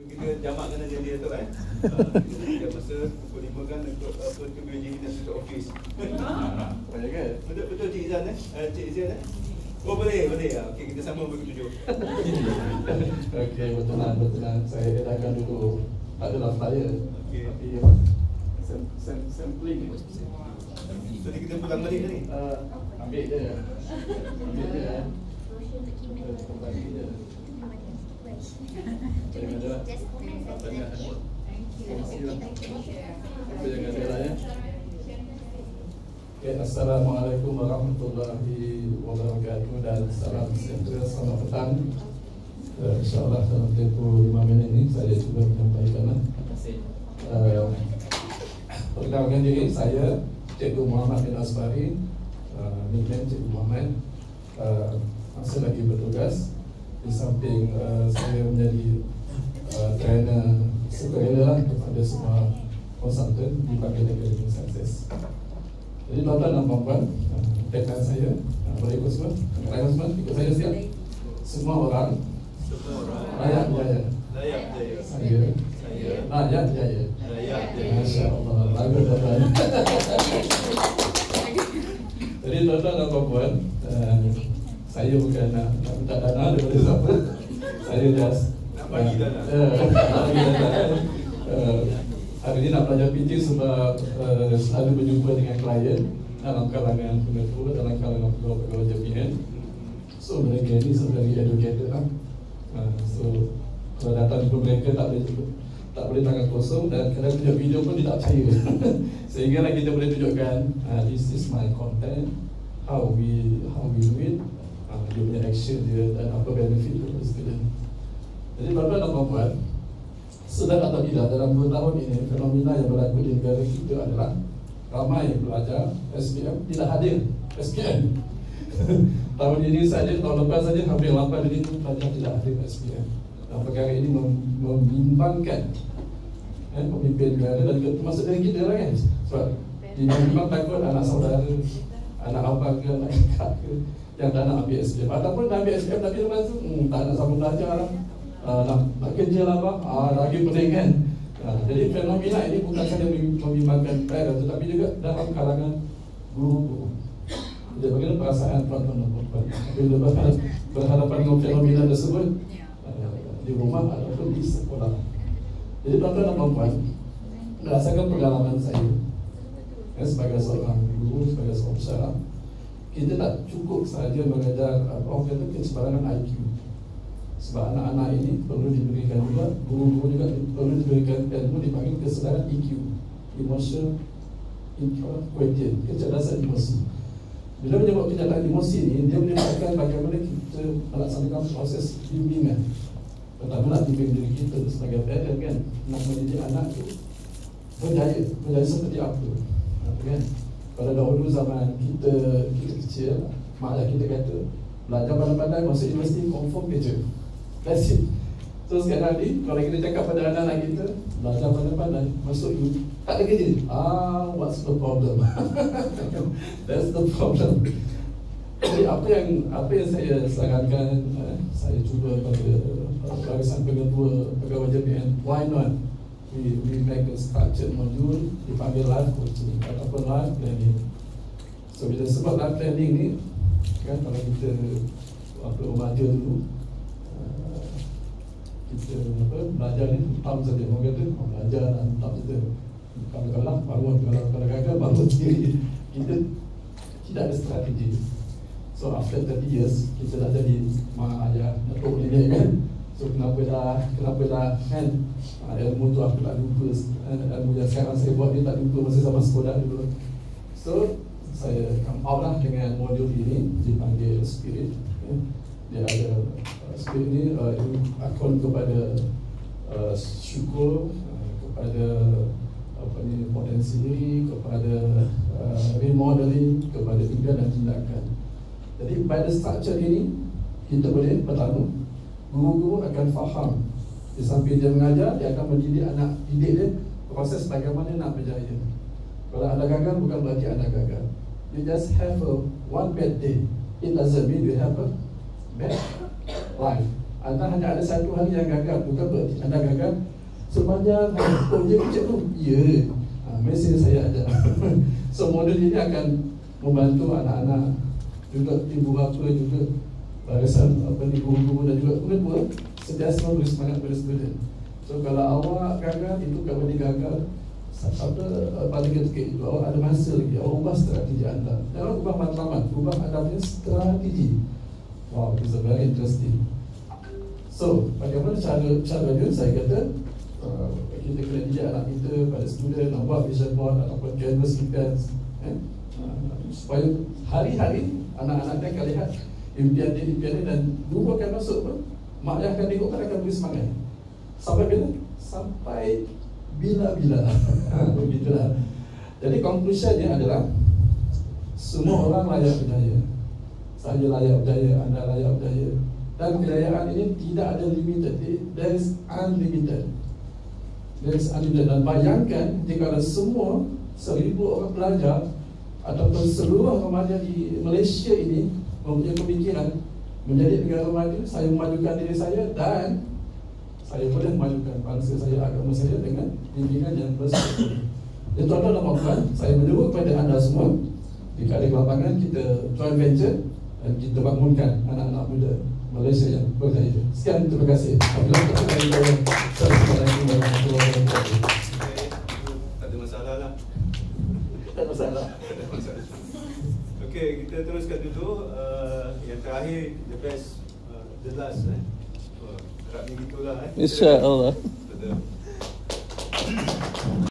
Kita jamakkan aja dia tu kita masa pukul 5 kan untuk apa ke meja kita tutup office. Boleh ke? Betul Cik Izan Cik Izan Oh boleh. Okey kita sama bagi tunjuk. Okey betul. Saya edarkan dulu. Tak adalah flyer. Okey. Tapi sampling. Jadi kita pulang balik ni. Ambil je. Assalamualaikum warahmatullahi wabarakatuh dan salam sejahtera, selamat petang. InsyaAllah dalam tempoh 5 minit ini saya cuba menyampaikan. Perkenalkan diri, saya Cikgu Muhammad bin Asbari, nickname Cikgu Muhammad. Masih lagi bertugas di samping saya menjadi trainer sukarela kepada semua konsultan di bahagian Academic Success. Jadi tuan-tuan dan puan-puan, rekan saya, boleh ikut semua? Ikut saya siap? Semua orang layak jaya. Saya layak jaya. Masya Allah, bagus tuan-tuan. Jadi tuan-tuan dan puan-puan, saya bukan nak minta dana daripada siapa. Saya just bagi dana. Hari ini nak belajar PT sebab selalu berjumpa dengan klien dalam kalangan pengetua, dalam kalangan pegawai-pegawai JPN. So mereka ni sebenarnya educator lah. So kalau datang jumpa mereka tak boleh tangan kosong, dan kadang tunjuk video pun dia tak percaya. Sehingga lah kita boleh tunjukkan this is my content, how we do it, dia punya action dia dan apa benefit dia kepada student. Jadi tuan-tuan dan puan-puan, sedar atau tidak, dalam 2 tahun ini fenomena yang berlaku di negara kita adalah ramai pelajar SPM tidak hadir SPM. Tahun ini saja, tahun lepas saja hampir 8,000 pelajar tidak hadir SPM. Dan perkara ini membimbangkan pemimpin negara dan termasuk dari kita lah kan. Sebab memang takut anak saudara, anak abang ke, anak kakak ke yang tak nak ambil SPM, ataupun nak ambil SPM tapi lepas tu tak nak sambung belajar lah, nak kerja lah bang, lagi pening kan. Jadi fenomena ini bukan sahaja membimbangkan parents tetapi juga dalam kalangan guru-guru. Jadi bagaimana perasaan tuan-tuan dan puan-puan bila berhadapan dengan fenomena tersebut di rumah ataupun di sekolah. Jadi tuan-tuan dan puan-puan, berdasarkan pengalaman saya sebagai seorang guru, sebagai seorang pensyarah, kita tak cukup sahaja mengajar orang kata kesebarangan IQ. Sebab anak-anak ini perlu diberikan juga, guru-guru juga perlu diberikan ilmu dipanggil kesedaran EQ, emotional quotient, kecerdasan emosi. Bila menyebut kecerdasan emosi ini, dia menyebabkan bagaimana kita melaksanakan proses bimbingan. Pertama nak bimbing diri kita sebagai parent kan, nak mendidik anak itu berjaya seperti apa kan. Pada dahulu zaman kita kecil, mak ayah kita kata belajar pandai-pandai masuk universiti confirm kerja. That's it. So sekarang ni kalau kita cakap pada anak-anak kita belajar pandai-pandai masuk uni, tak ada kerja. What's the problem? That's the problem. Jadi apa yang saya sarankan, saya cuba pada barisan pengetua pegawai JPN, why not we make a structured module dipanggil life coaching ataupun life planning. So bila sebab life planning ni kan, kalau kita remaja dulu, kita belajar ni entam saja. Orang kata belajar entam saja, kalau kalah bangun, kalau gagal bangun sendiri. Kita tidak ada strategi. So after 30 years kita dah jadi mak ayah, datuk nenek kan. So kenapa dah kan, ilmu tu aku tak lupa, ilmu yang sekarang saya buat ni tak lupa masa zaman sekolah dulu. So saya come out lah dengan modul ini dipanggil Spirit. Dia ada Spirit ni akun kepada syukur, kepada potensi diri, kepada remodeling, kepada impian dan tindakan. Jadi pada structure ini kita boleh, pertama, guru-guru akan faham di samping dia mengajar, dia akan mendidik anak didik dia proses bagaimana nak berjaya. Kalau anda gagal bukan berarti anda gagal. You just have one bad day. It doesn't mean you have a bad life. anda hanya ada satu hari yang gagal, bukan berarti anda gagal sepanjang projek tu. Ya, mesej saya ada. So modul ini akan membantu anak-anak, juga ibu bapa, juga barisan guru-guru dan juga guru sentiasa memberi semangat kepada student. So kalau awak gagal, itu kalau dia gagal pada ketika itu awak ada masa lagi, awak ubah strategi anda. Jangan ubah matlamat, ubah anda punya strategi. Wow, it's a very interesting. So bagaimana caranya? Saya kata kita kena didik anak kita pada student nak buat vision board ataupun canvas events, supaya hari-hari anak-anak akan lihat impian dia dan guru akan masuk pun, mak ayah akan tengok, akan beri semangat. Sampai bila? Sampai bila-bila. Begitulah. Jadi conclusionnya adalah semua orang layak berjaya. Saya layak berjaya, anda layak berjaya. Dan kejayaan ini tidak ada limited. There is unlimited. There is unlimited. Dan bayangkan jika semua 1,000 orang pelajar ataupun seluruh remaja di Malaysia ini mempunyai pemikiran menjadi negara maju, saya memajukan diri saya dan saya boleh memajukan bangsa saya, agama saya dengan bimbingan yang bersatu. Jadi tuan-tuan dan puan-puan, saya menyeru kepada anda semua, jika ada lapangan kita joint venture dan kita bangunkan anak-anak muda Malaysia yang berjaya. Sekian, terima kasih. Assalamualaikum warahmatullahi wabarakatuh. Tak ada masalah lah. Tak ada masalah. Okey, kita teruskan dulu. Yang terakhir, the best, the last. Harapnya gitulah. InsyaAllah. Betul.